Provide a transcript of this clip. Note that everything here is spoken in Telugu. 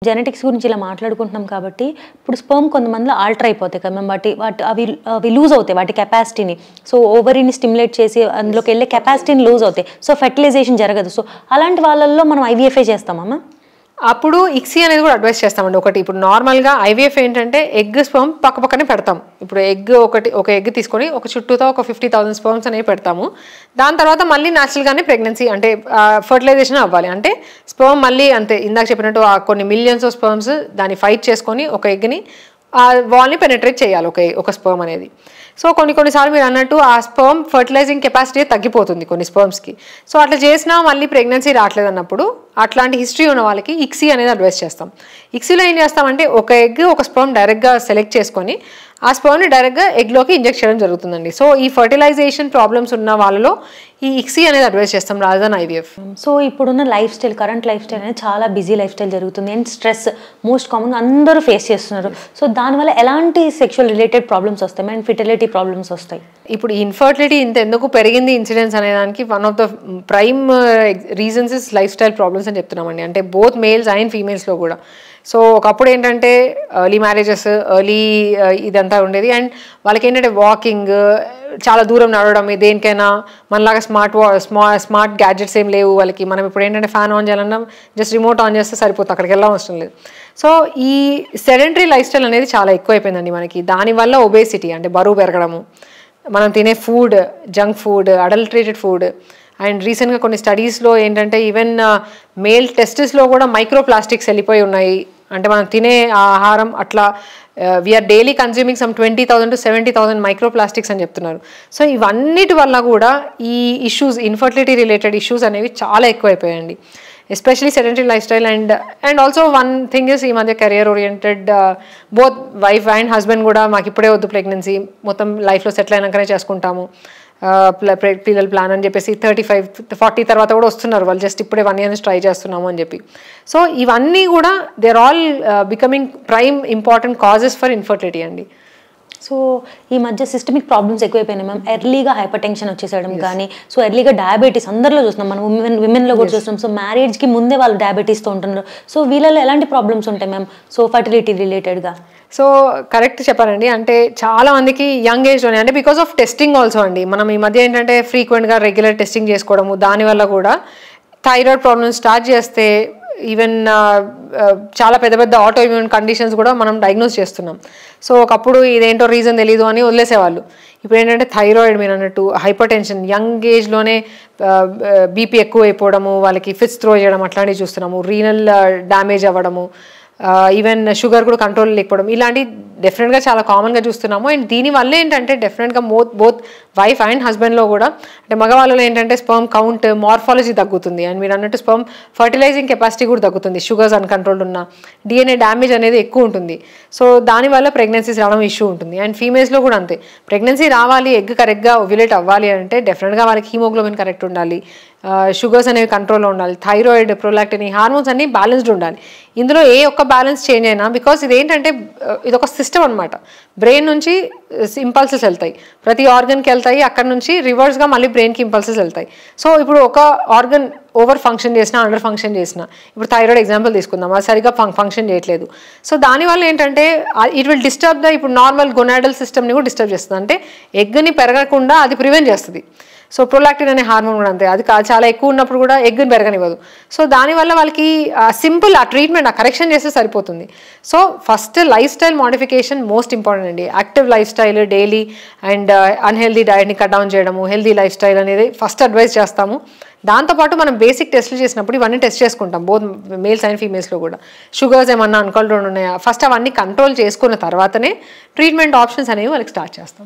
జెనెటిక్స్ గురించి ఇలా మాట్లాడుకుంటున్నాం కాబట్టి ఇప్పుడు స్పెర్మ్ కొంతమందిలో ఆల్టర్ అయిపోతాయి కదా మ్యామ్. అవి లూజ్ అవుతాయి వాటి కెపాసిటీని. సో ఓవరీని స్టిమ్యులేట్ చేసి అందులోకి వెళ్ళే కెపాసిటీని లూజ్ అవుతాయి. సో ఫెర్టిలైజేషన్ జరగదు. సో అలాంటి వాళ్ళల్లో మనం ఐవీఎఫ్ఐ చేస్తామా మ్యామ్? అప్పుడు ఇక్సీ అనేది కూడా అడ్వైస్ చేస్తామండి. ఒకటి ఇప్పుడు నార్మల్గా ఐవీఎఫ్ ఏంటంటే ఎగ్ స్పర్మ్ పక్కపక్కనే పెడతాం. ఇప్పుడు ఒక ఎగ్ తీసుకొని ఒక చుట్టూతో ఒక 50,000 స్పర్మ్స్ అనేవి పెడతాము. దాని తర్వాత మళ్ళీ న్యాచురల్గానే ప్రెగ్నెన్సీ అంటే ఫర్టిలైజేషన్ అవ్వాలి. అంటే స్పర్మ్ మళ్ళీ అంతే ఇందాక చెప్పినట్టు కొన్ని మిలియన్స్ ఆఫ్ స్పర్మ్స్ దాన్ని ఫైట్ చేసుకొని ఒక ఎగ్ని వాల్ని పెనెట్రేట్ చేయాలి ఒక స్పర్మ్ అనేది. సో కొన్నిసార్లు మీరు అన్నట్టు ఆ స్పర్మ్ ఫర్టిలైజింగ్ కెపాసిటీ తగ్గిపోతుంది కొన్ని స్పర్మ్స్కి. సో అట్లా చేసినా మళ్ళీ ప్రెగ్నెన్సీ రావట్లేదు అన్నప్పుడు అట్లాంటి హిస్టరీ ఉన్న వాళ్ళకి ఇక్సీ అనేది అడ్వైస్ చేస్తాం. ఇక్సీలో ఏం చేస్తామంటే ఒక ఎగ్ ఒక స్పర్మ్ డైరెక్ట్గా సెలెక్ట్ చేసుకొని ఆ స్పర్మ్ని డైరెక్ట్గా ఎగ్లోకి ఇంజెక్ట్ చేయడం జరుగుతుందండి. సో ఈ ఫర్టిలైజేషన్ ప్రాబ్లమ్స్ ఉన్న వాళ్ళలో ఈ ఇక్సీ అనేది అడ్వైస్ చేస్తాం రాదర్ దెన్ ఐవీఎఫ్. సో ఇప్పుడున్న కరెంట్ లైఫ్ స్టైల్ అనేది చాలా బిజీ లైఫ్ స్టైల్ జరుగుతుంది అండ్ స్ట్రెస్ మోస్ట్ కామన్గా అందరూ ఫేస్ చేస్తున్నారు. సో దానివల్ల ఎలాంటి సెక్షువల్ రిలేటెడ్ ప్రాబ్లమ్స్ వస్తాయి అండ్ ఫిటలిటీ ప్రాబ్లమ్స్ వస్తాయి? ఇప్పుడు ఇన్ఫర్టిలిటీ ఎందుకు పెరిగింది ఇన్సిడెన్స్ అనేదానికి one of the prime reasons is life style problems అని చెప్తున్నామండి. అంటే బోత్ మేల్స్ అండ్ ఫీమేల్స్లో కూడా. సో ఒకప్పుడు ఏంటంటే ఎర్లీ మ్యారేజెస్ ఇదంతా ఉండేది అండ్ వాళ్ళకి ఏంటంటే వాకింగ్ చాలా దూరం నడవడం దేనికైనా మనలాగా స్మార్ట్ గ్యాడ్జెట్స్ ఏం లేవు వాళ్ళకి. మనం ఇప్పుడు ఏంటంటే ఫ్యాన్ ఆన్ చేయాలన్నా జస్ట్ రిమోట్ ఆన్ చేస్తే సరిపోతుంది, అక్కడికి వెళ్ళడం అవసరం లేదు. సో ఈ సెడెంటరీ లైఫ్ స్టైల్ అనేది చాలా ఎక్కువైపోయిందండి మనకి. దానివల్ల ఒబేసిటీ అంటే బరువు పెరగడము, మనం తినే food junk food, adulterated food and రీసెంట్గా కొన్ని స్టడీస్లో ఏంటంటే ఈవెన్ మేల్ టెస్టిస్లో కూడా మైక్రో ప్లాస్టిక్స్ వెళ్ళిపోయి ఉన్నాయి. అంటే మనం తినే ఆహారం అట్లా we're daily consuming some 20,000 to 70,000 micro plastics అని చెప్తున్నారు. సో ఇవన్నిటి వల్ల కూడా ఈ ఇష్యూస్ ఇన్ఫర్టిలిటీ రిలేటెడ్ ఇష్యూస్ అనేవి చాలా ఎక్కువైపోయాయండి. Especially sedentary lifestyle and also one thing is ఈ మధ్య career oriented both wife and husband కూడా మాకు ఇప్పుడే వద్దు ప్రెగ్నెన్సీ మొత్తం లైఫ్లో సెటిల్ అయినాకనే చేసుకుంటాము పిల్లలు ప్లాన్ అని చెప్పేసి 35-40 తర్వాత కూడా వస్తున్నారు వాళ్ళు, జస్ట్ ఇప్పుడే 1 year నుంచి ట్రై చేస్తున్నాము అని చెప్పి. సో ఇవన్నీ కూడా they are all becoming prime important causes for infertility అండి. సో ఈ మధ్య సిస్టమిక్ ప్రాబ్లమ్స్ ఎక్కువైపోయినాయి మ్యామ్. ఎర్లీగా హైపర్ టెన్షన్ వచ్చేసేయడం కానీ, సో ఎర్లీగా డయాబెటీస్ అందరిలో చూస్తున్నాం, మనం విమెన్లో కూడా చూస్తున్నాం. సో మ్యారేజ్కి ముందే వాళ్ళు డయాబెటీస్తో ఉంటున్నారు. సో వీళ్ళలో ఎలాంటి ప్రాబ్లమ్స్ ఉంటాయి మ్యామ్ సో ఫర్టిలిటీ రిలేటెడ్గా? సో కరెక్ట్ చెప్పారండి. అంటే చాలా మందికి యంగ్ ఏజ్లోనే అంటే బికాస్ ఆఫ్ టెస్టింగ్ ఆల్సో అండి. మనం ఈ మధ్య ఏంటంటే ఫ్రీక్వెంట్గా రెగ్యులర్ టెస్టింగ్ చేసుకోవడము, దానివల్ల కూడా థైరాయిడ్ ప్రాబ్లమ్స్ స్టార్ట్ చేస్తే ఈవెన్ చాలా పెద్ద ఆటో ఇమ్యూన్ కండిషన్స్ కూడా మనం డయాగ్నోస్ చేస్తున్నాం. సో ఒకప్పుడు ఇదేంటో రీజన్ తెలీదు అని వదిలేసేవాళ్ళు. ఇప్పుడు ఏంటంటే థైరాయిడ్ మీరు అన్నట్టు హైపర్ టెన్షన్ యంగ్ ఏజ్లోనే బీపీ ఎక్కువ అయిపోవడము, వాళ్ళకి ఫిట్స్ త్రో చేయడం అట్లాంటివి చూస్తున్నాము, రీనల్ డ్యామేజ్ అవ్వడము, ఈవెన్ షుగర్ కూడా కంట్రోల్ లేకపోవడం, ఇలాంటి డెఫినెట్గా చాలా కామన్గా చూస్తున్నాము. అండ్ దీనివల్ల ఏంటంటే డెఫినెట్గా బోత్ వైఫ్ అండ్ హస్బెండ్లో కూడా అంటే మగవాళ్ళలో ఏంటంటే స్పర్మ్ కౌంట్ మార్ఫాలజీ తగ్గుతుంది అండ్ మీరు అన్నట్టు స్పర్మ్ ఫర్టిలైజింగ్ కెపాసిటీ కూడా తగ్గుతుంది. షుగర్స్ అన్కంట్రోల్డ్ ఉన్న డిఎన్ఏ డ్యామేజ్ అనేది ఎక్కువ ఉంటుంది. సో దానివల్ల ప్రెగ్నెన్సీస్ రావడం ఇష్యూ ఉంటుంది. అండ్ ఫీమేల్స్లో కూడా అంతే, ప్రెగ్నెన్సీ రావాలి ఎగ్ కరెక్ట్గా ఓవ్యులేట్ అవ్వాలి అంటే డెఫినెట్గా వాళ్ళకి హీమోగ్లోబిన్ కరెక్ట్ ఉండాలి, షుగర్స్ అనేవి కంట్రోల్లో ఉండాలి, థైరాయిడ్ ప్రొలాక్టిన్ ఈ హార్మోన్స్ అన్నీ బ్యాలెన్స్డ్ ఉండాలి. ఇందులో ఏ ఒక్క బ్యాలెన్స్ చేంజ్ అయినా బికాస్ ఇదేంటంటే ఇదొక సిస్టమ్ అనమాట. బ్రెయిన్ నుంచి ఇంపల్సెస్ వెళ్తాయి, ప్రతి ఆర్గన్కి వెళ్తాయి, అక్కడ నుంచి రివర్స్గా మళ్ళీ బ్రెయిన్కి ఇంపల్సెస్ వెళ్తాయి. సో ఇప్పుడు ఒక ఆర్గన్ ఓవర్ ఫంక్షన్ చేసినా అండర్ ఫంక్షన్ చేసినా, ఇప్పుడు థైరాయిడ్ ఎగ్జాంపుల్ తీసుకుందాం, అది సరిగ్గా ఫంక్షన్ చేయట్లేదు. సో దానివల్ల ఏంటంటే ఇట్ విల్ డిస్టర్బ్ ఇప్పుడు నార్మల్ గొనాడల్ సిస్టమ్ని కూడా డిస్టర్బ్ చేస్తుంది. అంటే ఎగ్ని పెరగకుండా అది ప్రివెంట్ చేస్తుంది. సో ప్రొలాక్టిన్ అనే హార్మోన్ కూడా అంతే, అది చాలా ఎక్కువ ఉన్నప్పుడు కూడా ఎగ్ని పెరగనివ్వదు. సో దానివల్ల వాళ్ళకి సింపుల్ ఆ ట్రీట్మెంట్ కరెక్షన్ చేస్తే సరిపోతుంది. So first lifestyle modification most important అండి. Active lifestyle daily and unhealthy డైట్ని కట్ డౌన్ చేయడము, హెల్దీ లైఫ్ స్టైల్ అనేది ఫస్ట్ అడ్వైస్ చేస్తాము. దాంతోపాటు మనం బేసిక్ టెస్ట్లు చేసినప్పుడు ఇవన్నీ టెస్ట్ చేసుకుంటాం బోత్ మేల్స్ అండ్ ఫీమేల్స్లో కూడా. షుగర్స్ ఏమన్నా అన్కంట్రోల్డ్ ఉన్నాయా ఫస్ట్ అవన్నీ కంట్రోల్ చేసుకున్న తర్వాతనే ట్రీట్మెంట్ ఆప్షన్స్ అనేవి వాళ్ళకి స్టార్ట్ చేస్తాం.